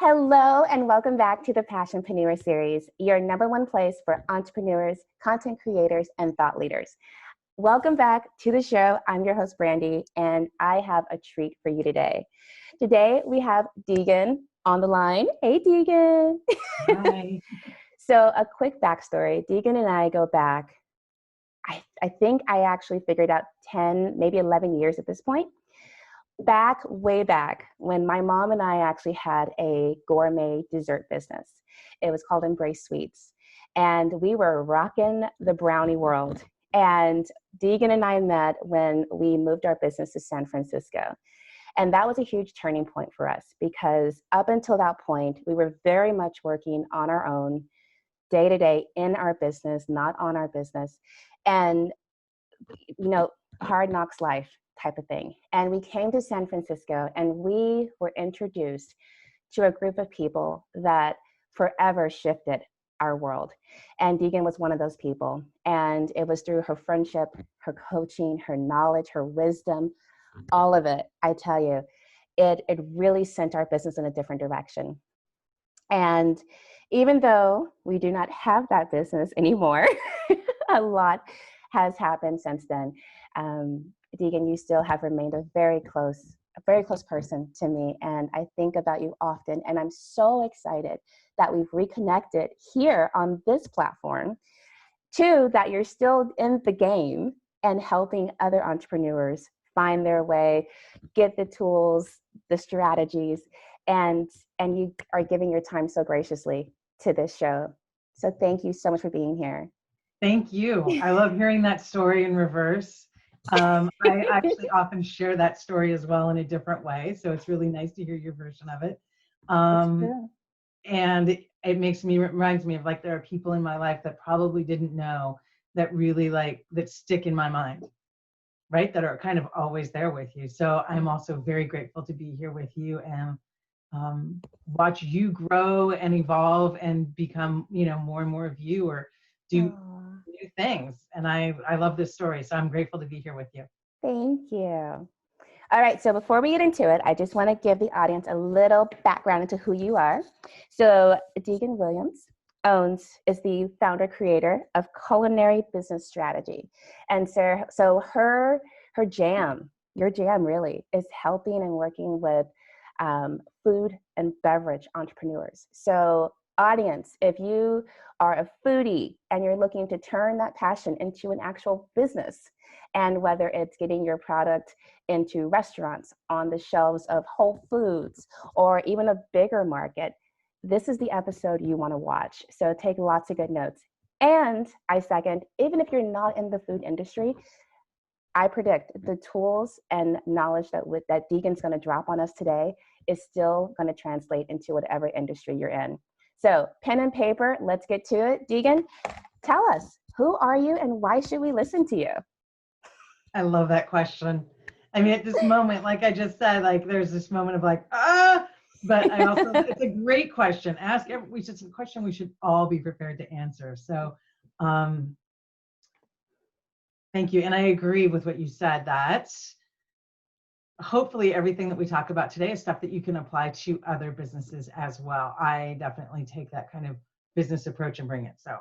Hello, and welcome back to the Passionpreneur series, your number one place for entrepreneurs, content creators, and thought leaders. Welcome back to the show. I'm your host, Brandy, and I have a treat for you today. Today, we have Deagon on the line. Hey, Deagon. Hi. So a quick backstory. Deagon and I go back, I think I actually figured out 10, maybe 11 years at this point. Way back when my mom and I actually had a gourmet dessert business. It was called Embrace Sweets. And we were rocking the brownie world. And Deagon and I met when we moved our business to San Francisco. And that was a huge turning point for us because up until that point, we were very much working on our own, day to day in our business, not on our business. And, hard knocks life type of thing. And we came to San Francisco and we were introduced to a group of people that forever shifted our world. And Deagon was one of those people. And it was through her friendship, her coaching, her knowledge, her wisdom, all of it. I tell you, it really sent our business in a different direction. And even though we do not have that business anymore, a lot has happened since then. Deagon, you still have remained a very close person to me. And I think about you often. And I'm so excited that we've reconnected here on this platform. Two, that you're still in the game and helping other entrepreneurs find their way, get the tools, the strategies, and you are giving your time so graciously to this show. So thank you so much for being here. Thank you. I love hearing that story in reverse. I actually often share that story as well in a different way. So it's really nice to hear your version of it. And it reminds me of like, there are people in my life that probably didn't know that really that stick in my mind, right? That are kind of always there with you. So I'm also very grateful to be here with you and watch you grow and evolve and become, more and more of you or do new things. And I love this story. So I'm grateful to be here with you. Thank you. All right. So before we get into it, I just want to give the audience a little background into who you are. So Deagon Williams is the founder creator of Culinary Business Strategy. And so her jam, your jam really, is helping and working with food and beverage entrepreneurs. So audience, if you are a foodie and you're looking to turn that passion into an actual business, and whether it's getting your product into restaurants, on the shelves of Whole Foods, or even a bigger market, this is the episode you want to watch. So take lots of good notes. And I second, even if you're not in the food industry, I predict the tools and knowledge that Deagon's going to drop on us today is still going to translate into whatever industry you're in. So pen and paper, let's get to it. Deagon, tell us, who are you and why should we listen to you? I love that question. I mean, at this moment, like I just said, there's this moment of but I also, it's a great question. It's a question we should all be prepared to answer. So thank you. And I agree with what you said, that hopefully everything that we talk about today is stuff that you can apply to other businesses as well. I definitely take that kind of business approach and bring it. So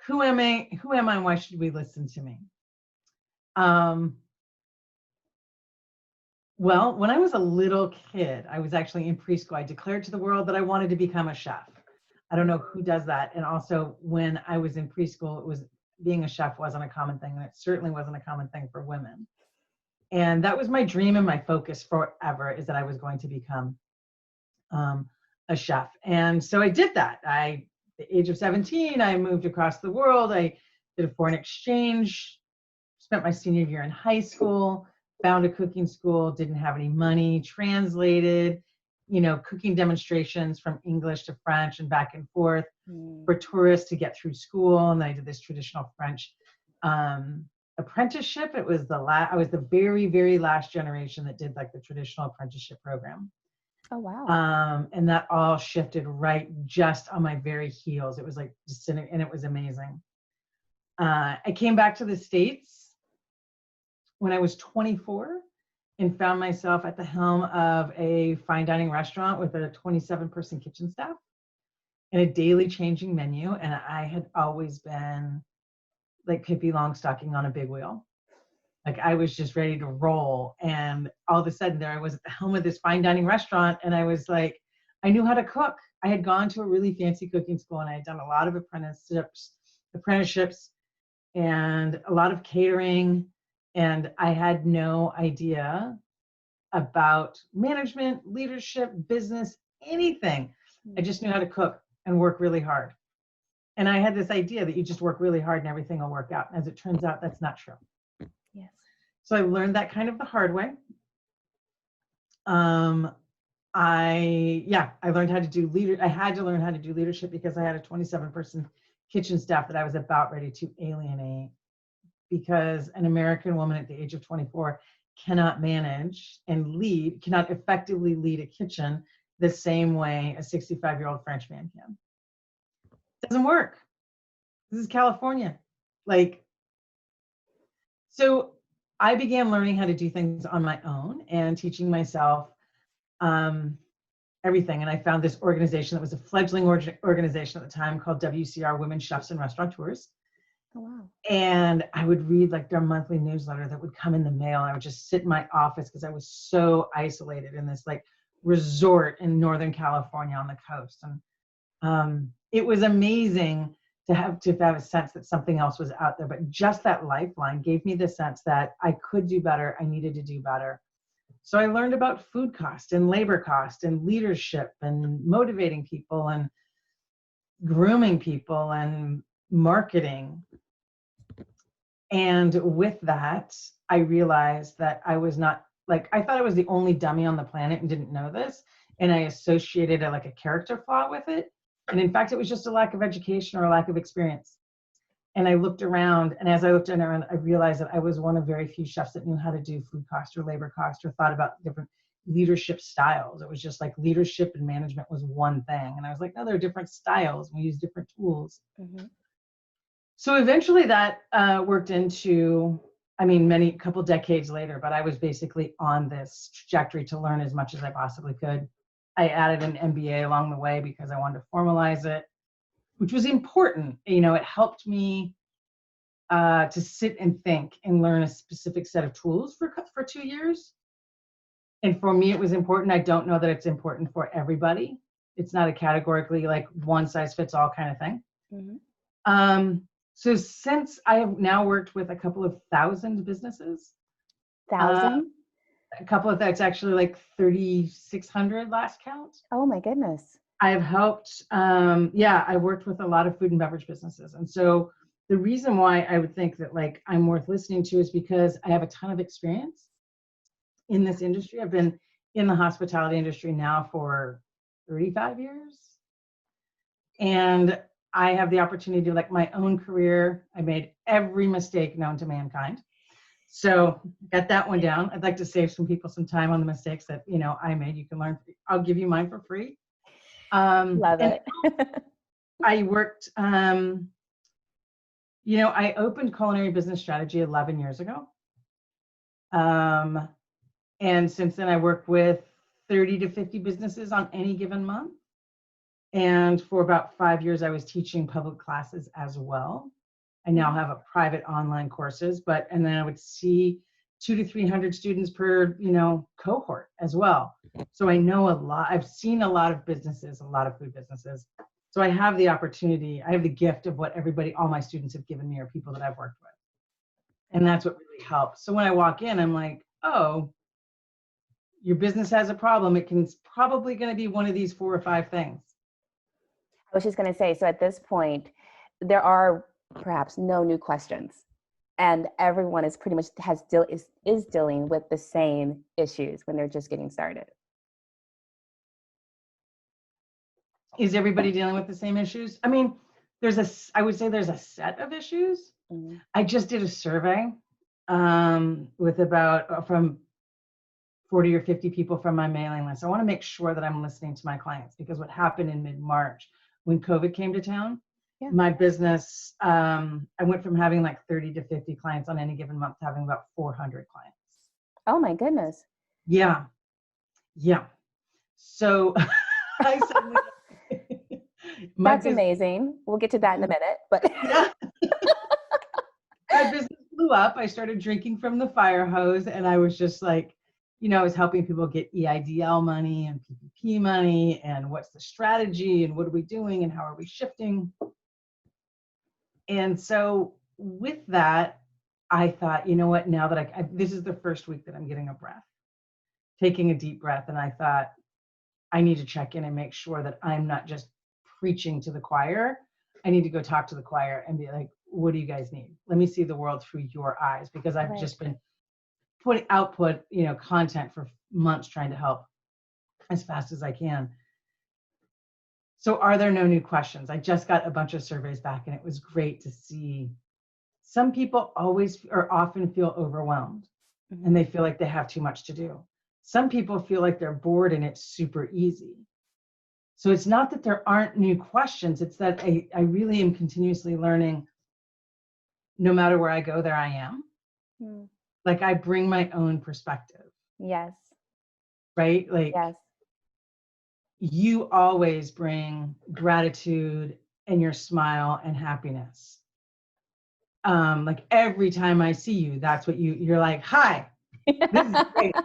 who am I and why should we listen to me? Well, when I was a little kid, I was actually in preschool. I declared to the world that I wanted to become a chef. I don't know who does that. And also when I was in preschool, being a chef wasn't a common thing. And it certainly wasn't a common thing for women. And that was my dream and my focus forever, is that I was going to become a chef. And so I did that. At the age of 17, I moved across the world. I did a foreign exchange, spent my senior year in high school, found a cooking school, didn't have any money, translated, cooking demonstrations from English to French and back and forth for tourists to get through school. And then I did this traditional French apprenticeship. I was the very, very last generation that did the traditional apprenticeship program. Oh, wow. And that all shifted right just on my very heels. It was and it was amazing. I came back to the States when I was 24 and found myself at the helm of a fine dining restaurant with a 27-person kitchen staff and a daily changing menu. And I had always been like Pippi Longstocking on a big wheel. Like I was just ready to roll. And all of a sudden there I was at the helm of this fine dining restaurant. And I was like, I knew how to cook. I had gone to a really fancy cooking school and I had done a lot of apprenticeships and a lot of catering. And I had no idea about management, leadership, business, anything. I just knew how to cook and work really hard. And I had this idea that you just work really hard and everything will work out. As it turns out, that's not true. Yes. So I learned that kind of the hard way. I learned how to do I had to learn how to do leadership because I had a 27-person kitchen staff that I was about ready to alienate, because an American woman at the age of 24 cannot manage and cannot effectively lead a kitchen the same way a 65-year-old French man can. It doesn't work. This is California. So I began learning how to do things on my own and teaching myself everything. And I found this organization that was a fledgling organization at the time called WCR, Women Chefs and Restaurateurs. Oh, wow. And I would read like their monthly newsletter that would come in the mail. I would just sit in my office because I was so isolated in this like resort in Northern California on the coast. And it was amazing to have a sense that something else was out there. But just that lifeline gave me the sense that I could do better. I needed to do better. So I learned about food cost and labor cost and leadership and motivating people and grooming people and marketing. And with that, I realized that I was not I thought I was the only dummy on the planet and didn't know this. And I associated a character flaw with it. And in fact, it was just a lack of education or a lack of experience. And I looked around, and as I looked around, I realized that I was one of very few chefs that knew how to do food cost or labor cost or thought about different leadership styles. It was just like leadership and management was one thing. And I was like, no, there are different styles. We use different tools. Mm-hmm. So eventually that worked into, couple decades later, but I was basically on this trajectory to learn as much as I possibly could. I added an MBA along the way because I wanted to formalize it, which was important. It helped me to sit and think and learn a specific set of tools for 2 years. And for me, it was important. I don't know that it's important for everybody. It's not a categorically one size fits all kind of thing. Mm-hmm. So since I have now worked with a couple of thousand businesses, a couple of that's actually 3,600 last count. Oh my goodness. I've helped, I worked with a lot of food and beverage businesses. And so the reason why I would think that I'm worth listening to is because I have a ton of experience in this industry. I've been in the hospitality industry now for 35 years. And I have the opportunity to my own career. I made every mistake known to mankind. So got that one down. I'd like to save some people some time on the mistakes that, I made. You can learn. I'll give you mine for free. Love it. I worked, I opened Culinary Business Strategy 11 years ago. And since then I work with 30 to 50 businesses on any given month. And for about 5 years, I was teaching public classes as well. I now have a private online courses, and then I would see 200 to 300 students per, cohort as well. So I know a lot. I've seen a lot of businesses, a lot of food businesses. So I have the opportunity. I have the gift of what all my students have given me are people that I've worked with. And that's what really helps. So when I walk in, I'm like, oh, your business has a problem. It's probably going to be one of these 4 or 5 things. I was just going to say, so at this point, there are perhaps no new questions, and everyone is pretty much is dealing with the same issues when they're just getting started. Is everybody dealing with the same issues? I would say there's a set of issues. Mm-hmm. I just did a survey with from 40 or 50 people from my mailing list. I want to make sure that I'm listening to my clients, because what happened in mid-March when COVID came to town, my business, I went from having 30 to 50 clients on any given month to having about 400 clients. Oh my goodness. Yeah. Yeah. So I suddenly, my That's business, amazing. We'll get to that in a minute, but yeah, my business blew up. I started drinking from the fire hose, and I was just like, I was helping people get EIDL money and PPP money, and what's the strategy, and what are we doing, and how are we shifting? And so with that, I thought, you know what, now that this is the first week that I'm getting a breath, taking a deep breath. And I thought, I need to check in and make sure that I'm not just preaching to the choir. I need to go talk to the choir and be like, what do you guys need? Let me see the world through your eyes, because I've just been putting content for months, trying to help as fast as I can. So are there no new questions? I just got a bunch of surveys back, and it was great to see. Some people always or often feel overwhelmed, and they feel like they have too much to do. Some people feel like they're bored and it's super easy. So it's not that there aren't new questions, it's that I really am continuously learning. No matter where I go, there I am. Like, I bring my own perspective. yes. Right? Like, Yes. you always bring gratitude and your smile and happiness. Like, every time I see you, that's what you're like, hi, this is great.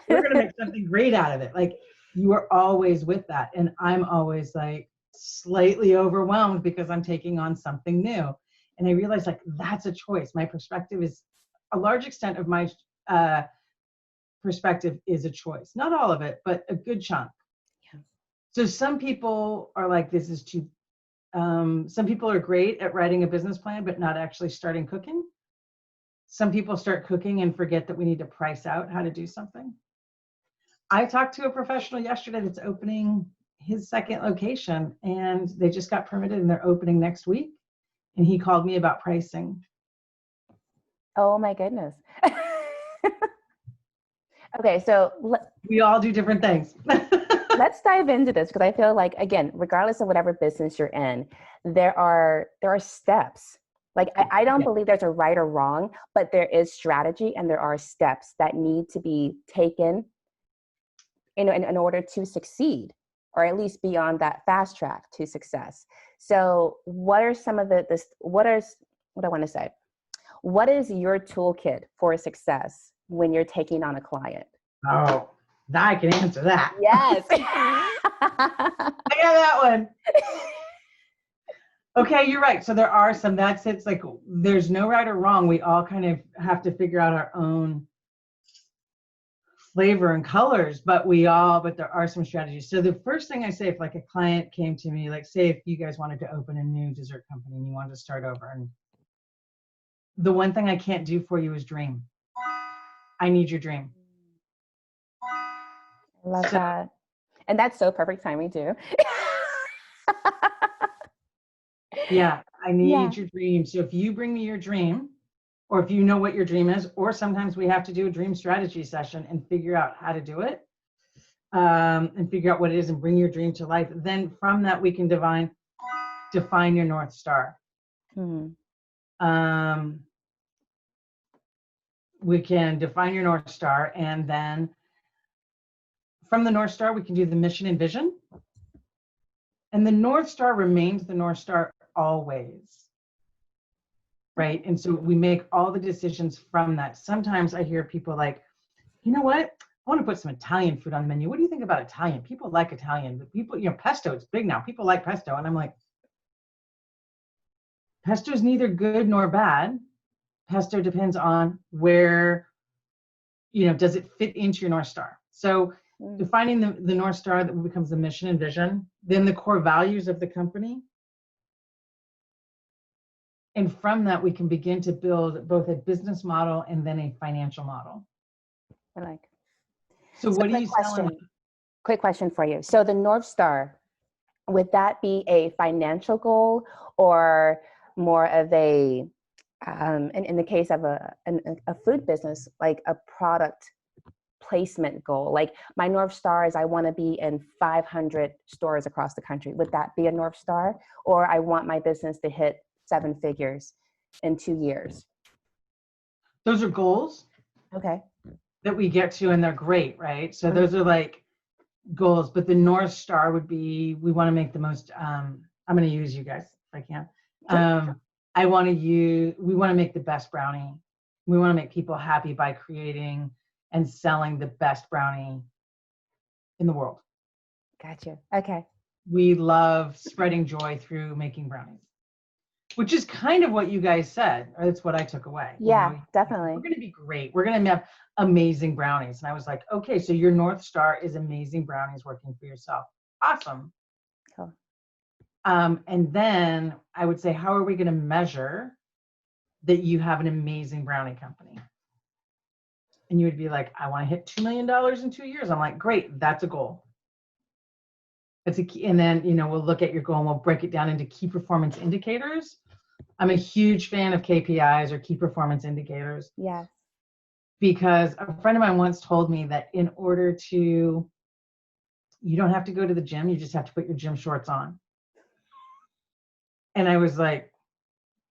We're going to make something great out of it. Like, you are always with that. And I'm always like slightly overwhelmed because I'm taking on something new. And I realized, like, that's a choice. My perspective is a large extent of my perspective is a choice. Not all of it, but a good chunk. Yeah. So some people are like, this is too, some people are great at writing a business plan, but not actually starting cooking. Some people start cooking and forget that we need to price out how to do something. I talked to a professional yesterday that's opening his second location, and they just got permitted and they're opening next week. And he called me about pricing. Oh my goodness. Okay, so we all do different things. Let's dive into this, because I feel like, again, regardless of whatever business you're in, there are steps. Like, I don't believe there's a right or wrong, but there is strategy and there are steps that need to be taken in order to succeed, or at least be on that fast track to success. So what are some of what I want to say? What is your toolkit for success when you're taking on a client? Oh, I can answer that. Yes. I got that one. Okay, you're right. So there are some, that's it's like, there's no right or wrong. We all kind of have to figure out our own flavor and colors, but there are some strategies. So the first thing I say, if like a client came to me, like, say if you guys wanted to open a new dessert company and you wanted to start over, and the one thing I can't do for you is dream. I need your dream. I love that. And that's so perfect timing too. Yeah, I need your dream. So if you bring me your dream, or if you know what your dream is, or sometimes we have to do a dream strategy session and figure out how to do it, and figure out what it is and bring your dream to life. Then from that, we can define your North Star. We can define your North Star, and then from the North Star, we can do the mission and vision. And the North Star remains the North Star always. Right? And so we make all the decisions from that. Sometimes I hear people like, you know what? I want to put some Italian food on the menu. What do you think about Italian? People like Italian. The people, pesto, it's big now. People like pesto. And I'm like, pesto is neither good nor bad. Pesto depends on where, does it fit into your North Star? So defining the North Star, that becomes the mission and vision, then the core values of the company. And from that, we can begin to build both a business model and then a financial model. I like. So what do you tell me? Quick question for you. So the North Star, would that be a financial goal, or more of a, in the case of a food business, like a product placement goal? Like, my North Star is I want to be in 500 stores across the country. Would that be a North Star? Or I want my business to hit 7 figures in 2 years? Those are goals. Okay. that we get to, and they're great, right? So those are like goals, but the North Star would be, we want to make the most, I'm going to use you guys if I can. Sure. We want to make the best brownie. We want to make people happy by creating and selling the best brownie in the world. Gotcha. Okay. We love spreading joy through making brownies, which is kind of what you guys said. That's what I took away. Yeah, definitely. We're going to be great. We're going to have amazing brownies. And I was like, okay, so your North Star is amazing brownies working for yourself. Awesome. Cool. And then I would say, how are we going to measure that you have an amazing brownie company? And you would be like, I want to hit $2 million in 2 years. I'm like, great, that's a goal. That's a key. And then, we'll look at your goal and we'll break it down into key performance indicators. I'm a huge fan of KPIs, or key performance indicators. Yes. Because a friend of mine once told me that you don't have to go to the gym, you just have to put your gym shorts on. And I was like,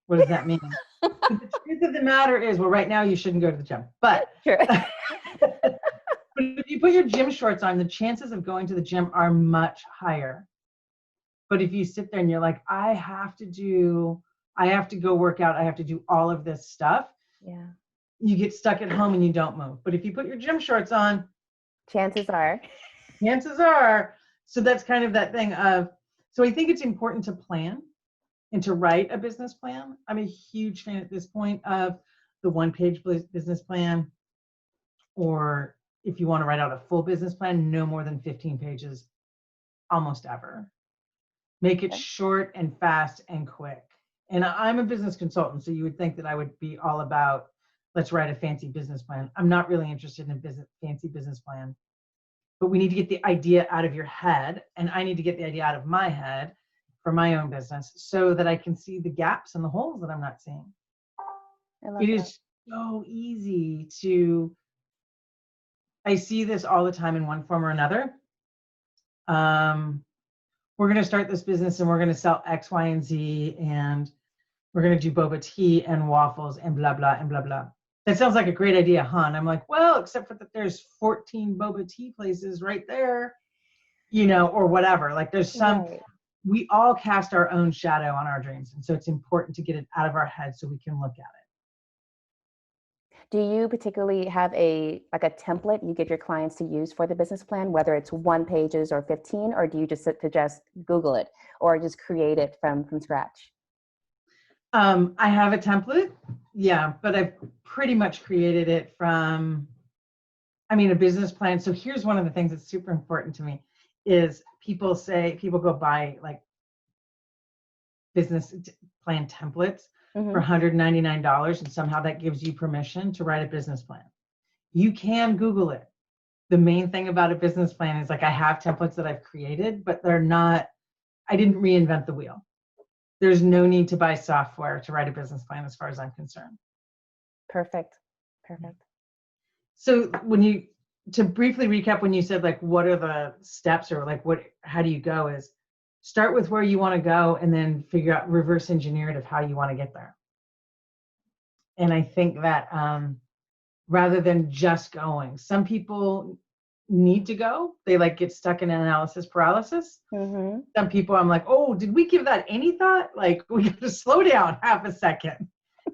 what does that mean? But the truth of the matter is, well, right now you shouldn't go to the gym. But, Sure. but if you put your gym shorts on, the chances of going to the gym are much higher. But if you sit there and you're like, I have to go work out, I have to do all of this stuff. Yeah. You get stuck at home and you don't move. But if you put your gym shorts on, chances are. So that's kind of that thing of, so I think it's important to plan and to write a business plan. I'm a huge fan at this point of the one-page business plan, or if you want to write out a full business plan, no more than 15 pages almost ever. Make it short and fast and quick. And I'm a business consultant, so you would think that I would be all about, let's write a fancy business plan. I'm not really interested in a fancy business plan, but we need to get the idea out of your head, and I need to get the idea out of my head for my own business so that I can see the gaps and the holes that I'm not seeing. It is so easy I see this all the time in one form or another. We're going to start this business and we're going to sell X, Y, and Z, and we're going to do boba tea and waffles and blah, blah, and blah, blah. That sounds like a great idea, huh? And I'm like, well, except for that there's 14 boba tea places right there, or whatever. Like there's some, we all cast our own shadow on our dreams. And so it's important to get it out of our head so we can look at it. Do you particularly have a template you give your clients to use for the business plan, whether it's 1 pages or 15, or do you just suggest Google it or just create it from scratch? I have a template, yeah, but I've pretty much created it from, a business plan. So here's one of the things that's super important to me is people go buy like business plan templates for $199, and somehow that gives you permission to write a business plan. You can Google it. The main thing about a business plan is like I have templates that I've created, but I didn't reinvent the wheel. There's no need to buy software to write a business plan as far as I'm concerned. Perfect. So to briefly recap, when you said like, what are the steps, or like how do you go, is start with where you want to go and then figure out, reverse engineer it of how you want to get there. And I think that rather than just going, some people need to go. They like get stuck in analysis paralysis. Some people I'm like, oh, did we give that any thought? Like we got to slow down half a second.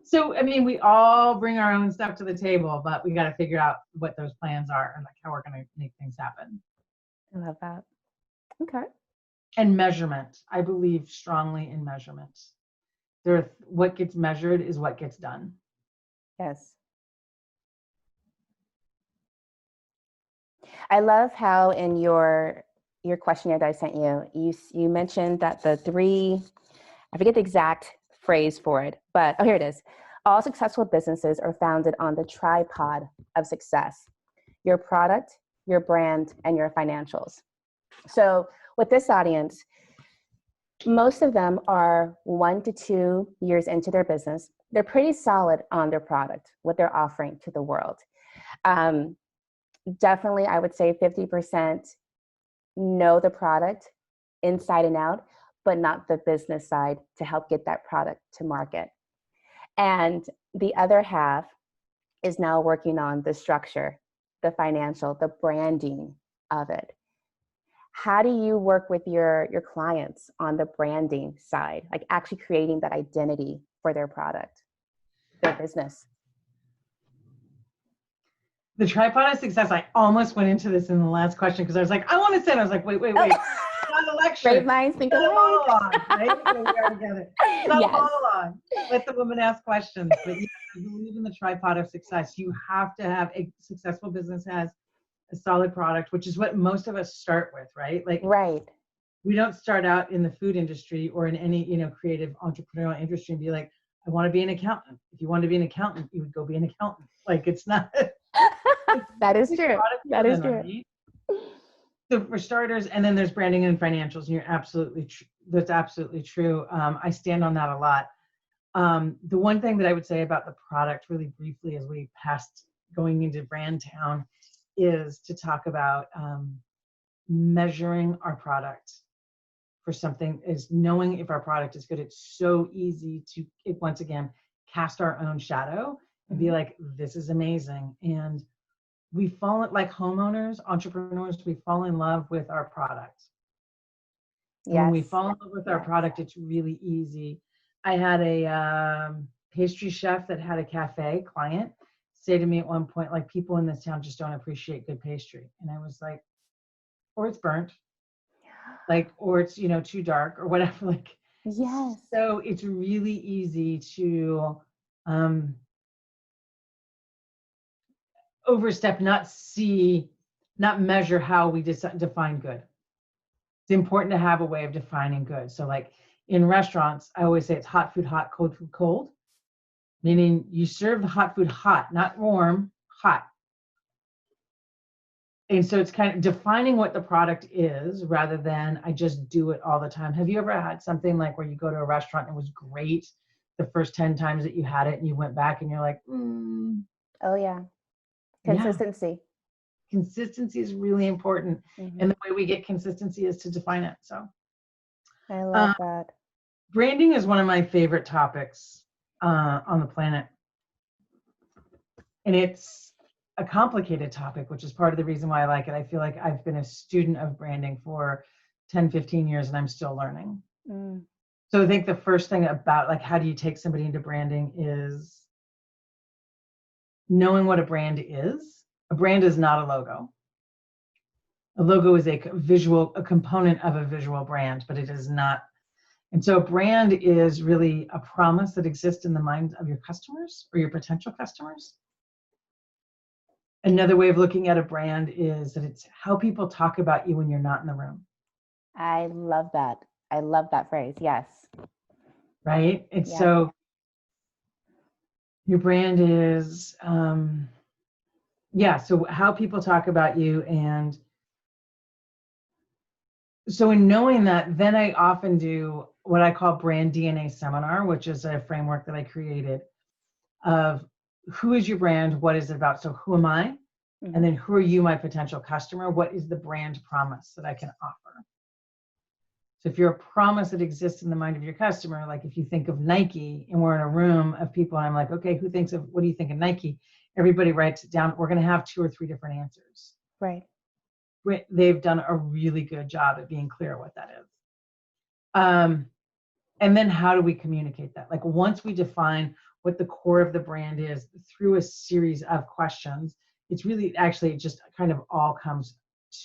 So, we all bring our own stuff to the table, but we got to figure out what those plans are and like how we're going to make things happen. I love that. Okay. And measurement. I believe strongly in measurement. What gets measured is what gets done. Yes. I love how in your questionnaire that I sent you, you mentioned that the 3, I forget the exact phrase for it, but here it is. All successful businesses are founded on the tripod of success: your product, your brand, and your financials. So with this audience, most of them are 1 to 2 years into their business. They're pretty solid on their product, what they're offering to the world. Definitely, I would say 50% know the product inside and out, but not the business side to help get that product to market. And the other half is now working on the structure the financial, the branding of it. How do you work with your clients on the branding side, like actually creating that identity for their product, their business? The tripod of success, I almost went into this in the last question because I was like, I want to say, and I was like, wait. It's not a lecture. Great minds think alike. It's not a monologue, right? So we are together. It's not a monologue. Let the woman ask questions. But you believe in the tripod of success. You have to have a successful business has a solid product, which is what most of us start with, right? Like, right. We don't start out in the food industry or in any, creative entrepreneurial industry and be like, I want to be an accountant. If you want to be an accountant, you would go be an accountant. Like, it's not. That is true. That is true. Right? So for starters, and then there's branding and financials, and you're absolutely that's absolutely true. I stand on that a lot. The one thing that I would say about the product really briefly as we passed going into brand town is to talk about measuring our product for something, is knowing if our product is good. It's so easy to, once again, cast our own shadow and be like, this is amazing. And we fall, like homeowners, entrepreneurs, we fall in love with our product. Yes. When we fall in love with our product, it's really easy. I had a pastry chef that had a cafe client say to me at one point, like, people in this town just don't appreciate good pastry. And I was like, or it's burnt, like, or it's, too dark or whatever. Like, yes. So it's really easy to overstep, not measure how we define good. It's important to have a way of defining good. So like in restaurants, I always say it's hot food hot, cold food cold, meaning you serve the hot food hot, not warm, hot. And so it's kind of defining what the product is rather than I just do it all the time. Have you ever had something like where you go to a restaurant and it was great the first 10 times that you had it and you went back and you're like, Oh yeah. Consistency. Yeah. Consistency is really important. Mm-hmm. And the way we get consistency is to define it. So I love that. Branding is one of my favorite topics on the planet. And it's a complicated topic, which is part of the reason why I like it. I feel like I've been a student of branding for 10, 15 years and I'm still learning. So I think the first thing about like, how do you take somebody into branding is knowing what a brand is. A brand is not a logo. A logo is a component of a visual brand, but it is not. And so a brand is really a promise that exists in the minds of your customers or your potential customers. Another way of looking at a brand is that it's how people talk about you when you're not in the room. I love that. I love that phrase. Yes. Right? And so your brand is, so how people talk about you. And so in knowing that, then I often do what I call brand DNA seminar, which is a framework that I created of who is your brand? What is it about? So who am I? Mm-hmm. And then who are you, my potential customer? What is the brand promise that I can offer? So if you're a promise that exists in the mind of your customer, like if you think of Nike and we're in a room of people and I'm like, okay, what do you think of Nike? Everybody writes it down. We're going to have 2 or 3 different answers. Right. They've done a really good job at being clear what that is. And then how do we communicate that? Like once we define what the core of the brand is through a series of questions, it's really actually it just kind of all comes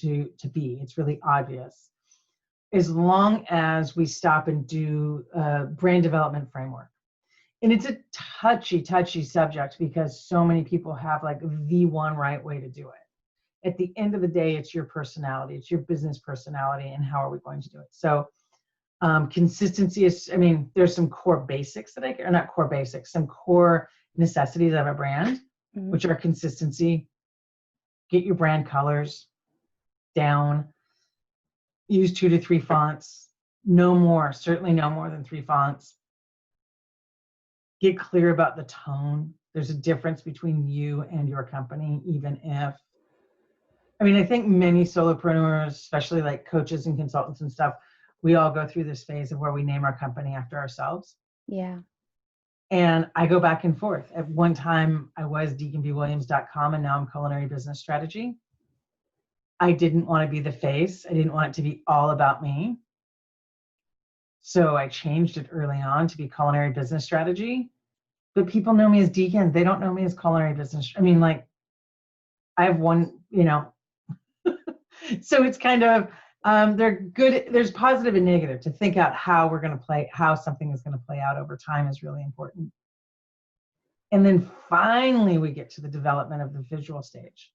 to be. It's really obvious. As long as we stop and do a brand development framework. And it's a touchy subject because so many people have like the one right way to do it. At the end of the day, it's your personality, it's your business personality, and how are we going to do it? So consistency is, there's some core basics some core necessities of a brand, mm-hmm. which are consistency, get your brand colors down, use 2 to 3 fonts, certainly no more than 3 fonts. Get clear about the tone. There's a difference between you and your company, even if, I think many solopreneurs, especially like coaches and consultants and stuff, we all go through this phase of where we name our company after ourselves. Yeah. And I go back and forth. At one time, I was deaconbwilliams.com, and now I'm Culinary Business Strategy. I didn't want to be the face. I didn't want it to be all about me. So I changed it early on to be Culinary Business Strategy. But people know me as Deagon. They don't know me as Culinary Business. I mean, like, I have one, you know. So it's kind of, they're good. There's positive and negative. To think out how we're going to play, how something is going to play out over time is really important. And then finally, we get to the development of the visual stage.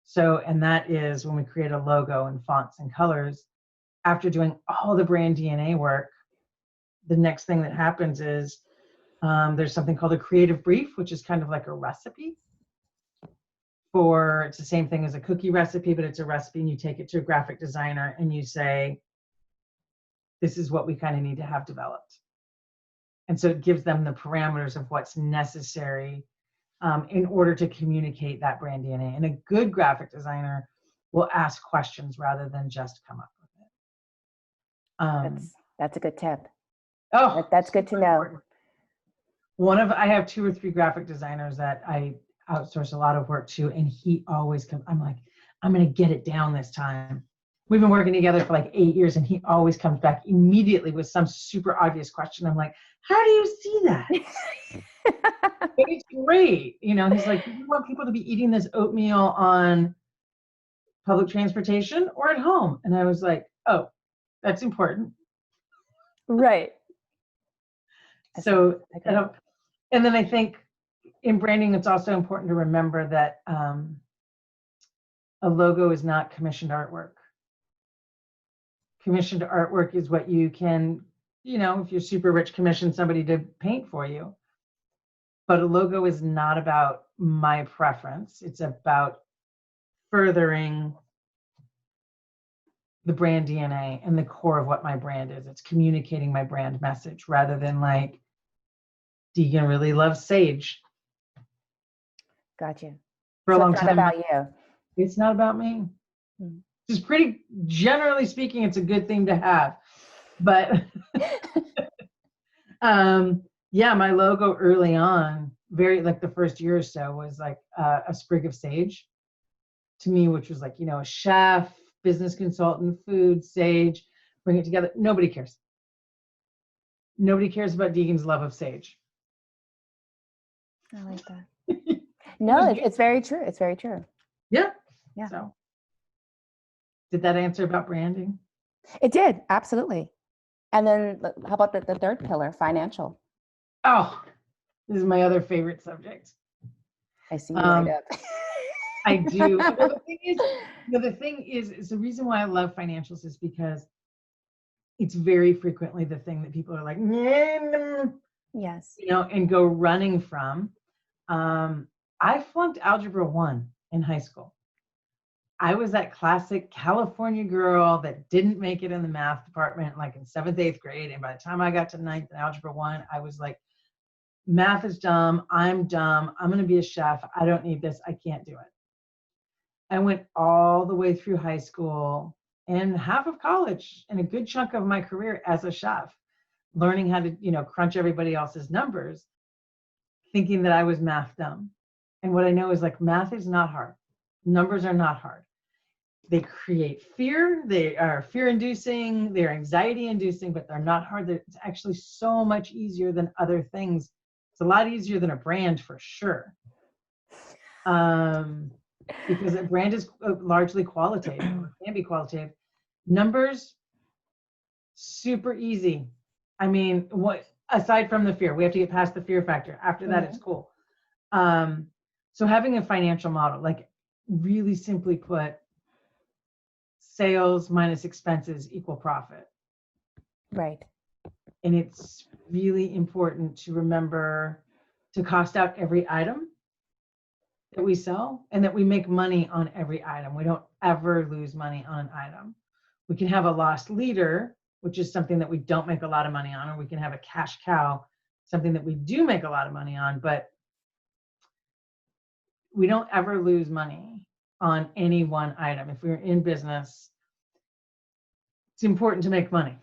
So, and that is when we create a logo and fonts and colors. After doing all the brand DNA work, the next thing that happens is there's something called a creative brief, which is kind of like a recipe. It's the same thing as a cookie recipe, but it's a recipe, and you take it to a graphic designer and you say, this is what we kind of need to have developed. And so it gives them the parameters of what's necessary in order to communicate that brand DNA. And a good graphic designer will ask questions rather than just come up with it. That's a good tip. Oh, that's good to know. I have 2 or 3 graphic designers that I outsource a lot of work to, and he always comes. I'm like, I'm going to get it down this time. We've been working together for like 8 years, and he always comes back immediately with some super obvious question. I'm like, how do you see that? It's great. You know, he's like, do you want people to be eating this oatmeal on public transportation or at home? And I was like, oh, that's important. Right. So, and then I think in branding, it's also important to remember that a logo is not commissioned artwork. Commissioned artwork is what you can, you know, if you're super rich, commission somebody to paint for you. But a logo is not about my preference. It's about furthering the brand DNA and the core of what my brand is. It's communicating my brand message rather than like, Deagon really loves sage. Got you. For a long time. It's not about you. It's not about me. Just pretty, generally speaking, it's a good thing to have. But yeah, my logo early on, very like the first year or so, was like a sprig of sage to me, which was like, you know, a chef, business consultant, food, sage, bring it together. Nobody cares. Nobody cares about Deagon's love of sage. I like that. No, it's very true. It's very true. Yeah. Yeah. So, did that answer about branding? It did, absolutely. And then how about the third pillar, financial? Oh, this is my other favorite subject. I see you light up. I do. Well, the thing is the reason why I love financials is because it's very frequently the thing that people are like, yes, you know, and go running from. I flunked Algebra 1 in high school. I was that classic California girl that didn't make it in the math department, like in 7th, 8th grade. And by the time I got to 9th in Algebra 1, I was like, math is dumb. I'm dumb. I'm going to be a chef. I don't need this. I can't do it. I went all the way through high school and half of college and a good chunk of my career as a chef, learning how to, you know, crunch everybody else's numbers, thinking that I was math dumb. And what I know is like math is not hard. Numbers are not hard. They create fear. They are fear-inducing. They're anxiety-inducing, but they're not hard. It's actually so much easier than other things. It's a lot easier than a brand for sure. Because a brand is largely qualitative, or can be qualitative. Numbers, super easy. I mean, what aside from the fear, we have to get past the fear factor. After that, it's cool. So having a financial model, like really simply put, sales minus expenses equal profit. Right. And it's really important to remember to cost out every item that we sell and that we make money on every item. We don't ever lose money on an item. We can have a lost leader, which is something that we don't make a lot of money on, or we can have a cash cow, something that we do make a lot of money on, but we don't ever lose money on any one item. If we're in business, it's important to make money.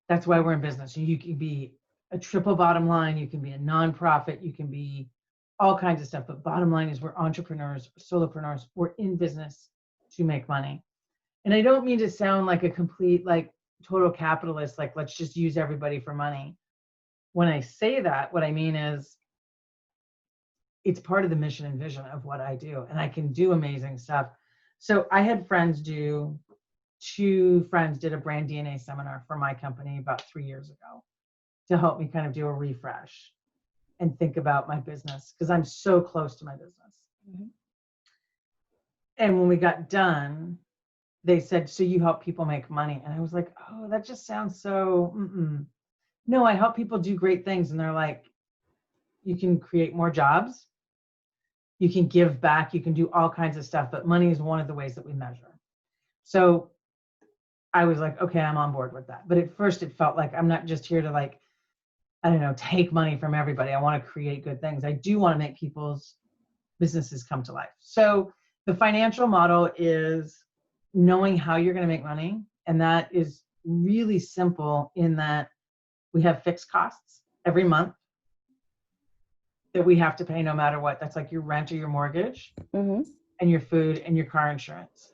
That's why we're in business. You can be a triple bottom line. You can be a nonprofit. You can be all kinds of stuff. But bottom line is we're entrepreneurs, solopreneurs. We're in business to make money. And I don't mean to sound like a complete, like total capitalist, like let's just use everybody for money. When I say that, what I mean is it's part of the mission and vision of what I do. And I can do amazing stuff. So I had two friends did a brand DNA seminar for my company about 3 years ago to help me kind of do a refresh and think about my business because I'm so close to my business. Mm-hmm. And when we got done, they said, so you help people make money. And I was like, oh, that just sounds so, no, I help people do great things. And they're like, you can create more jobs. You can give back. You can do all kinds of stuff. But money is one of the ways that we measure. So I was like, okay, I'm on board with that. But at first it felt like I'm not just here to like, I don't know, take money from everybody. I want to create good things. I do want to make people's businesses come to life. So the financial model is knowing how you're going to make money. And that is really simple in that we have fixed costs every month that we have to pay no matter what. That's like your rent or your mortgage and your food and your car insurance.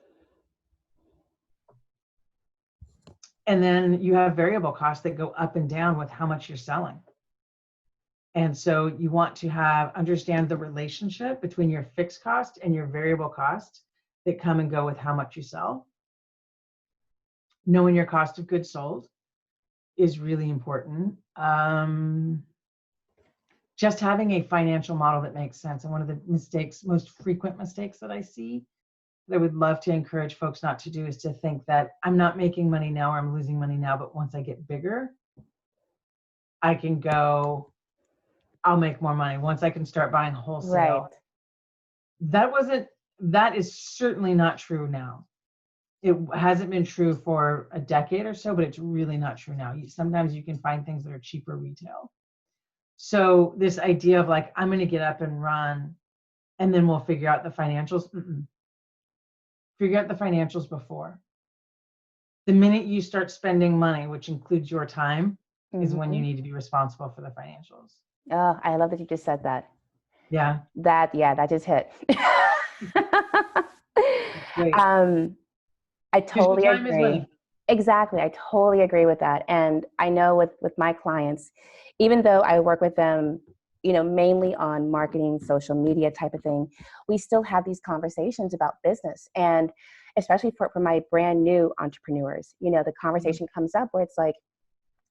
And then you have variable costs that go up and down with how much you're selling. And so you want to understand the relationship between your fixed cost and your variable cost that come and go with how much you sell. Knowing your cost of goods sold is really important. Just having a financial model that makes sense. And one of the most frequent mistakes that I see that I would love to encourage folks not to do is to think that I'm not making money now or I'm losing money now, but once I get bigger, I can go, I'll make more money. Once I can start buying wholesale. Right. That is certainly not true now. It hasn't been true for a decade or so, but it's really not true now. Sometimes you can find things that are cheaper retail. So this idea of like, I'm going to get up and run and then we'll figure out the financials. Figure out the financials before. The minute you start spending money, which includes your time, is when you need to be responsible for the financials. Oh, I love that you just said that. Yeah. That just hit. I totally agree. Exactly. I totally agree with that. And I know with my clients, even though I work with them, mainly on marketing, social media type of thing, we still have these conversations about business. And especially for my brand new entrepreneurs, the conversation comes up where it's like,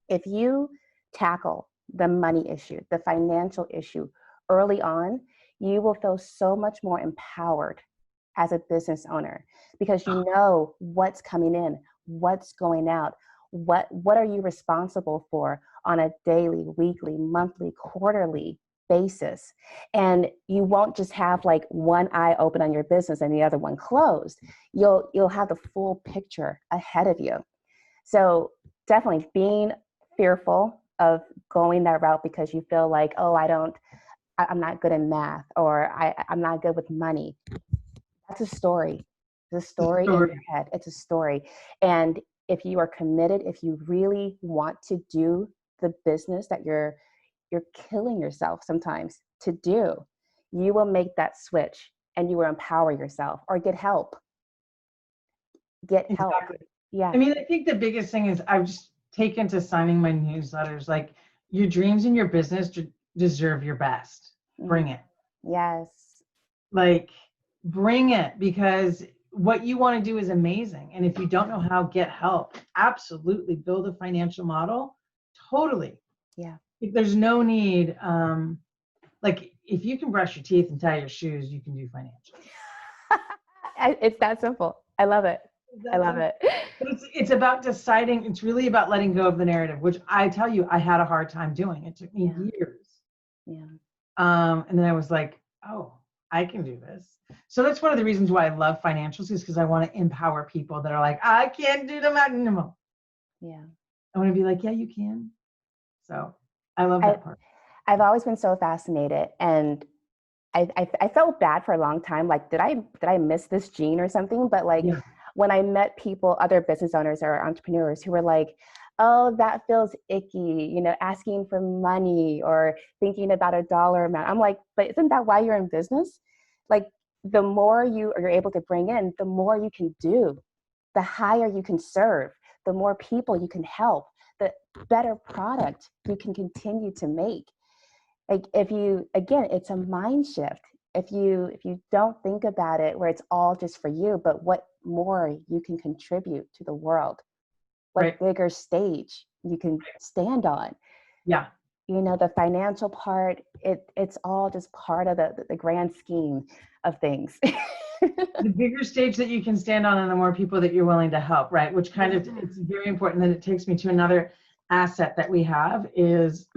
if you tackle the money issue, the financial issue early on, you will feel so much more empowered as a business owner because you know what's coming in, what's going out, what are you responsible for on a daily, weekly, monthly, quarterly basis. And you won't just have like one eye open on your business and the other one closed. You'll have the full picture ahead of you. So definitely being fearful of going that route because you feel like, oh, I'm not good at math or I'm not good with money. That's a story. It's a story in your head. It's a story. And if you are committed, if you really want to do the business that you're killing yourself sometimes to do, you will make that switch and you will empower yourself or get help. Help. Yeah. I mean, I think the biggest thing is I've just taken to signing my newsletters. Like your dreams in your business deserve your best. Bring it. Yes. Like bring it because what you want to do is amazing. And if you don't know how, get help. Absolutely. Build a financial model. Totally. Yeah. There's no need. Like if you can brush your teeth and tie your shoes, you can do financial. It's that simple. I love it. I love it. It's about deciding. It's really about letting go of the narrative, which I tell you, I had a hard time doing. It took me years. Yeah. And then I was like, oh, I can do this. So that's one of the reasons why I love financials is because I want to empower people that are like, I can't do the maximum. Yeah. I want to be like, yeah, you can. So I love that part. I've always been so fascinated, and I felt bad for a long time. Like, did I miss this gene or something? But like when I met people, other business owners or entrepreneurs who were like, oh, that feels icky, you know, asking for money or thinking about a dollar amount. I'm like, but isn't that why you're in business? Like, the more you're able to bring in, the more you can do, the higher you can serve, the more people you can help, the better product you can continue to make. Like, if you, again, it's a mind shift. If you don't think about it where it's all just for you, but what more you can contribute to the world, what Right. bigger stage you can stand on. Yeah. You know, the financial part, it's all just part of the grand scheme of things. The bigger stage that you can stand on and the more people that you're willing to help, right? Which kind of, it's very important. That it takes me to another asset that we have is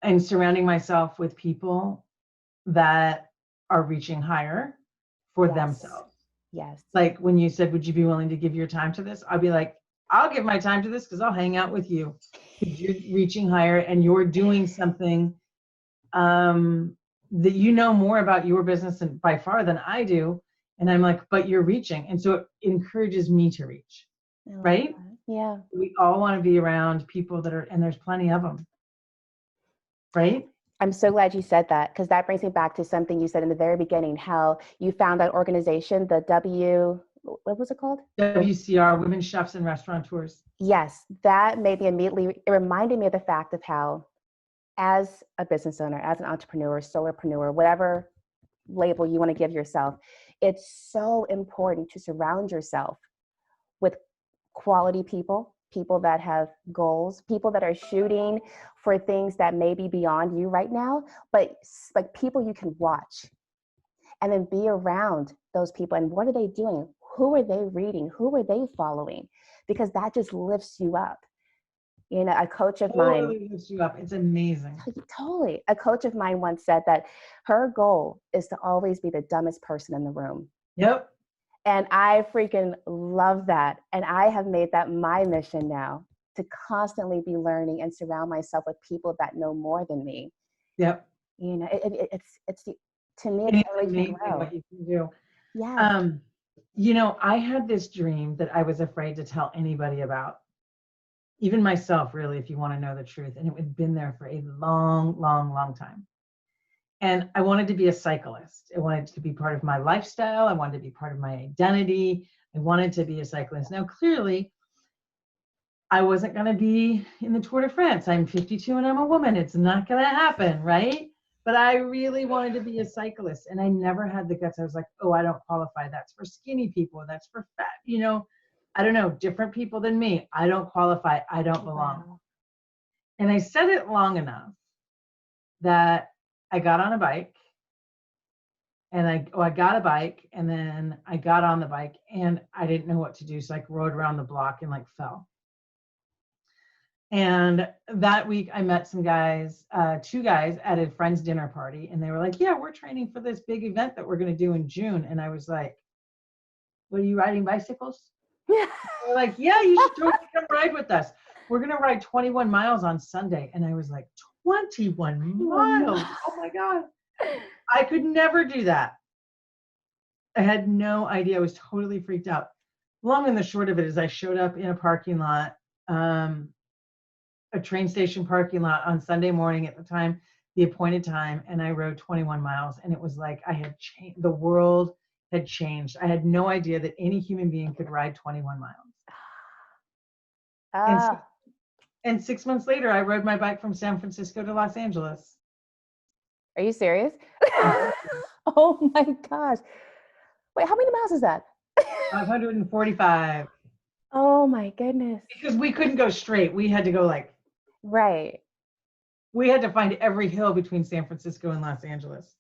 and surrounding myself with people that are reaching higher for themselves. Yes. Like when you said, would you be willing to give your time to this? I'll be like, I'll give my time to this because I'll hang out with you. Because you're reaching higher and you're doing something that you know more about your business and by far than I do. And I'm like, but you're reaching. And so it encourages me to reach, right? That. Yeah. We all want to be around people that are, and there's plenty of them, right? I'm so glad you said that, because that brings me back to something you said in the very beginning, how you found that organization, what was it called? WCR, Women Chefs and Restaurateurs. Yes, that made me immediately, it reminded me of the fact of how, as a business owner, as an entrepreneur, solopreneur, whatever label you want to give yourself, it's so important to surround yourself with quality people, people that have goals, people that are shooting for things that may be beyond you right now, but like people you can watch, and then be around those people. And what are they doing? Who are they reading? Who are they following? Because that just lifts you up. You know, a coach of mine Totally lifts you up. It's amazing. Totally. A coach of mine once said that her goal is to always be the dumbest person in the room. Yep. And I freaking love that. And I have made that my mission now, to constantly be learning and surround myself with people that know more than me. Yep. You know, it's to me, It's it's how we can amazing grow. what you can do. Yeah. You know, I had this dream that I was afraid to tell anybody about. Even myself, really, if you want to know the truth. And it had been there for a long, long, long time. And I wanted to be a cyclist. I wanted to be part of my lifestyle. I wanted to be part of my identity. I wanted to be a cyclist. Now, clearly, I wasn't going to be in the Tour de France. I'm 52 and I'm a woman. It's not going to happen, right? But I really wanted to be a cyclist. And I never had the guts. I was like, oh, I don't qualify. That's for skinny people. That's for fat, you know. I don't know, different people than me. I don't qualify. I don't belong. Wow. And I said it long enough that I got on a bike and I got a bike and then I got on the bike and I didn't know what to do. So I rode around the block and like fell. And that week I met some guys, 2 guys at a friend's dinner party. And they were like, yeah, we're training for this big event that we're going to do in June. And I was like, what, are you riding bicycles? They're like, yeah, you should totally come ride with us. We're going to ride 21 miles on Sunday. And I was like, 21 miles? Oh my God. I could never do that. I had no idea. I was totally freaked out. Long and the short of it is I showed up in a parking lot, a train station parking lot on Sunday morning at the time, the appointed time, and I rode 21 miles. And it was like I had changed. The world had changed. I had no idea that any human being could ride 21 miles. And 6 months later, I rode my bike from San Francisco to Los Angeles. Are you serious? Oh my gosh. Wait, how many miles is that? 545. Oh my goodness. Because we couldn't go straight. We had to go like, right. We had to find every hill between San Francisco and Los Angeles.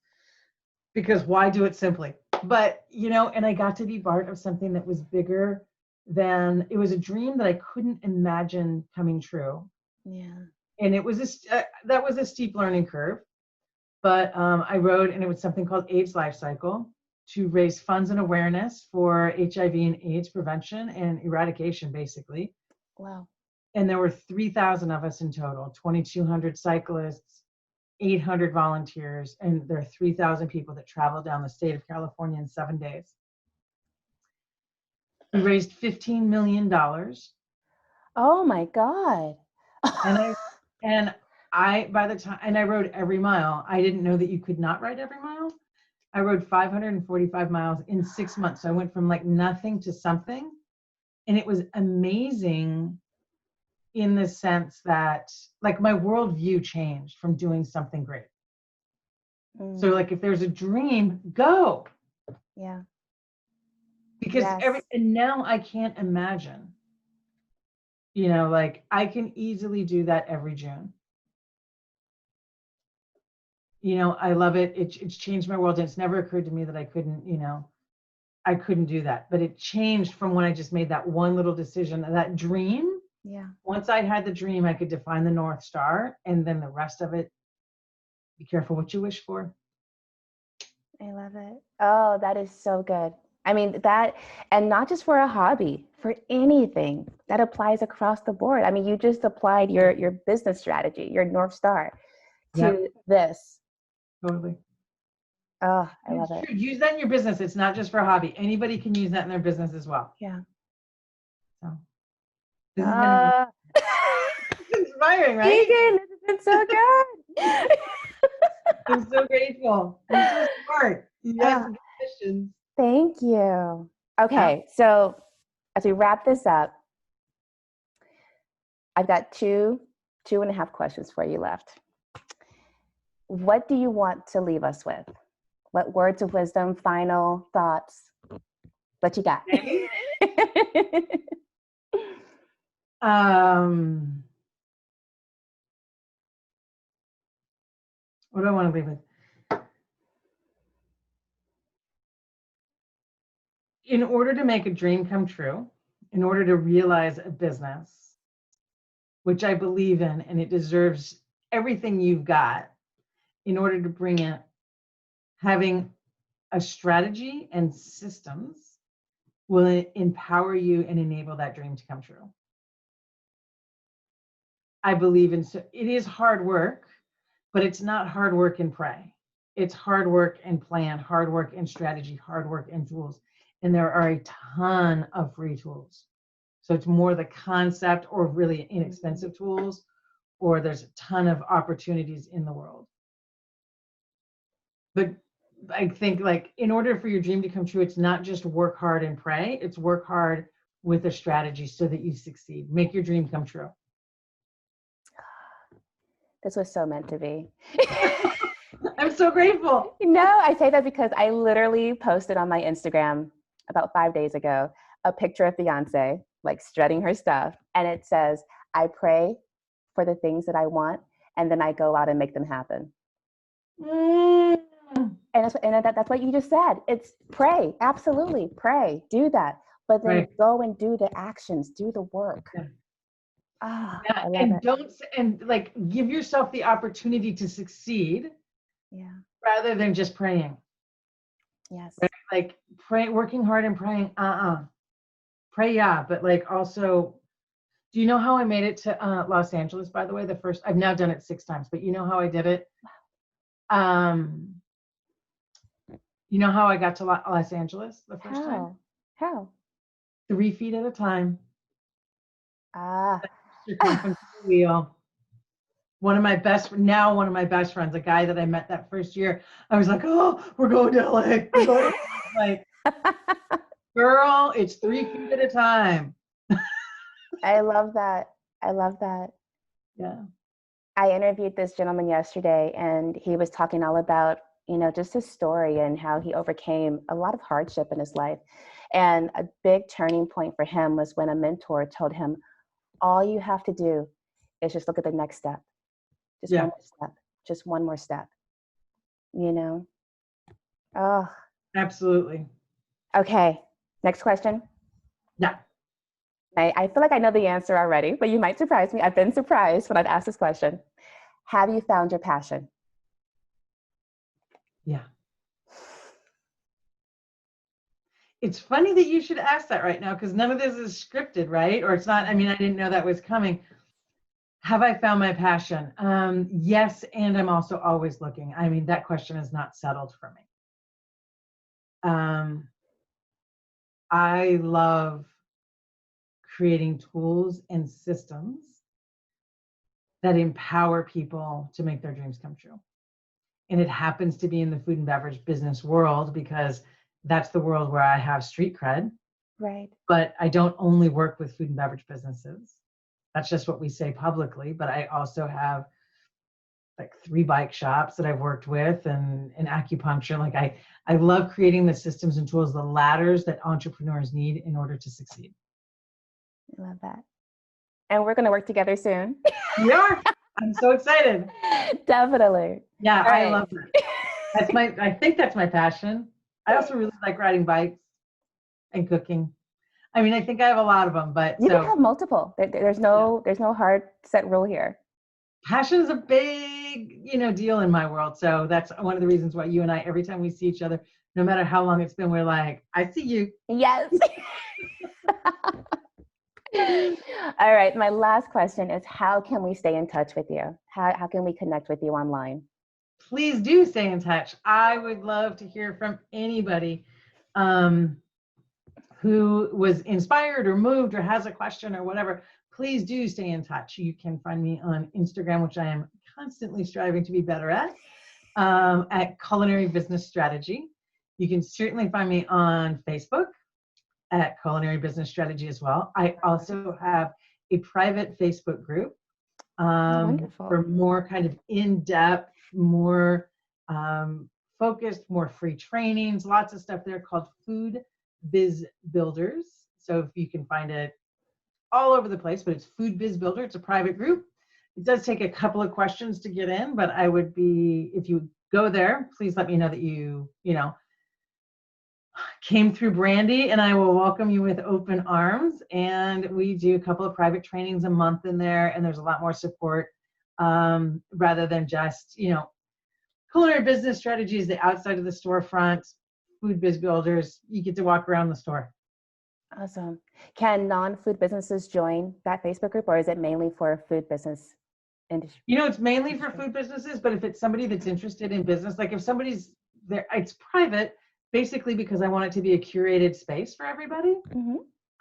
Because why do it simply? But, you know, and I got to be part of something that was bigger than, it was a dream that I couldn't imagine coming true. Yeah. And it was that was a steep learning curve. But I rode, and it was something called AIDS Life Cycle, to raise funds and awareness for HIV and AIDS prevention and eradication, basically. Wow. And there were 3,000 of us in total, 2,200 cyclists, 800 volunteers, and there are 3,000 people that traveled down the state of California in 7 days. We raised $15 million Oh my God. And by the time, and I rode every mile. I didn't know that you could not ride every mile. I rode 545 miles in 6 months. So I went from like nothing to something. And it was amazing in the sense that like my worldview changed from doing something great. So like if there's a dream, go. Yeah. Because Yes. and now I can't imagine, you know, like I can easily do that every June. You know, I love it. It's changed my world. And it's never occurred to me that I couldn't, you know, I couldn't do that. But it changed from when I just made that one little decision, that dream. Yeah. Once I had the dream, I could define the North Star, and then the rest of it, be careful what you wish for. I love it. Oh, that is so good. I mean, that, and not just for a hobby, for anything that applies across the board. I mean, you just applied your business strategy, your North Star to this. Totally. Oh, I And love it's it. true. Use that in your business. It's not just for a hobby. Anybody can use that in their business as well. Yeah. So this has been inspiring, right? Deagon, this has been so good. I'm so grateful. You're so smart. You asked some good questions. Thank you. Okay, so as we wrap this up, I've got two and a half questions for you left. What do you want to leave us with? What words of wisdom, final thoughts? What you got? Okay. What do I want to leave with? In order to make a dream come true, in order to realize a business, which I believe in, and it deserves everything you've got, in order to bring it, having a strategy and systems will empower you and enable that dream to come true. I believe in, so it is hard work, but it's not hard work and pray. It's hard work and plan, hard work and strategy, hard work and tools. And there are a ton of free tools. So it's more the concept or really inexpensive tools, or there's a ton of opportunities in the world. But I think like in order for your dream to come true, it's not just work hard and pray, it's work hard with a strategy so that you succeed. Make your dream come true. This was so meant to be. I'm so grateful. No, I say that because I literally posted on my Instagram about 5 days ago a picture of Beyonce, like strutting her stuff. And it says, I pray for the things that I want, and then I go out and make them happen. And that's what you just said. It's pray. Absolutely. Pray. Do that. But then go and do the actions, do the work. Yeah. I love it. And like give yourself the opportunity to succeed. Yeah. Rather than just praying. Yes. Right? Like working hard and praying, pray, yeah, but like also, do you know how I made it to Los Angeles, by the way? I've now done it 6 times, but you know how I did it? You know how I got to Los Angeles the first time? How? 3 feet at a time. Circumference of the wheel. One of my best friends, a guy that I met that first year, I was like, oh, we're going to LA. We're going to like, girl, it's 3 feet at a time. I love that. Yeah. I interviewed this gentleman yesterday, and he was talking all about, just his story and how he overcame a lot of hardship in his life. And a big turning point for him was when a mentor told him, all you have to do is just look at the next step. One more step. Just one more step. Oh. Absolutely. Okay. Next question. Yeah. I feel like I know the answer already, but you might surprise me. I've been surprised when I've asked this question. Have you found your passion? Yeah. It's funny that you should ask that right now, because none of this is scripted, right? Or it's not, I didn't know that was coming. Have I found my passion? Yes, and I'm also always looking. That question is not settled for me. I love creating tools and systems that empower people to make their dreams come true. And it happens to be in the food and beverage business world because that's the world where I have street cred. Right. But I don't only work with food and beverage businesses. That's just what we say publicly. But I also have like 3 bike shops that I've worked with and acupuncture. Like I love creating the systems and tools, the ladders that entrepreneurs need in order to succeed. I love that. And we're going to work together soon. We are. I'm so excited. Definitely. Yeah, All right. I love that. I think that's my passion. I also really like riding bikes and cooking. I mean, I think I have a lot of them, but You can have multiple. There's no hard set rule here. Passion is a big, deal in my world. So that's one of the reasons why you and I, every time we see each other, no matter how long it's been, we're like, I see you. Yes. All right. My last question is, how can we stay in touch with you? How can we connect with you online? Please do stay in touch. I would love to hear from anybody who was inspired or moved or has a question or whatever. Please do stay in touch. You can find me on Instagram, which I am constantly striving to be better at Culinary Business Strategy. You can certainly find me on Facebook at Culinary Business Strategy as well. I also have a private Facebook group for more kind of in-depth, more focused, more free trainings, lots of stuff there called Food Biz Builders. So if you can find it all over the place, but it's Food Biz Builder. It's a private group. It does take a couple of questions to get in, but I would be, if you go there, please let me know that you came through Brandy, and I will welcome you with open arms. And we do a couple of private trainings a month in there, and there's a lot more support rather than just, Culinary Business Strategy is the outside of the storefront. Food Biz Builders, you get to walk around the store. Awesome. Can non-food businesses join that Facebook group, or is it mainly for food business industry? It's mainly for food businesses, but if it's somebody that's interested in business, like if somebody's there, it's private, basically because I want it to be a curated space for everybody,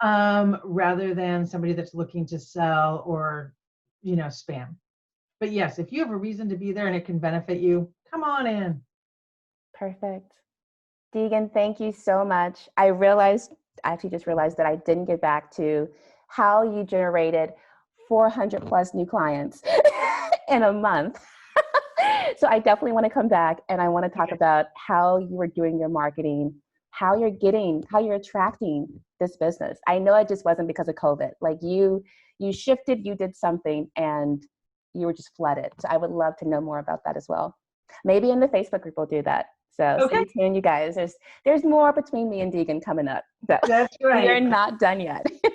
rather than somebody that's looking to sell or, spam. But yes, if you have a reason to be there and it can benefit you, come on in. Perfect. Deagon, thank you so much. I actually just realized that I didn't get back to how you generated 400 plus new clients in a month. So I definitely want to come back, and I want to talk about how you were doing your marketing, how you're attracting this business. I know it just wasn't because of COVID. Like you shifted, you did something, and you were just flooded. So I would love to know more about that as well. Maybe in the Facebook group we'll do that. So stay tuned, you guys. There's more between me and Deagon coming up. So that's right. we are not done yet.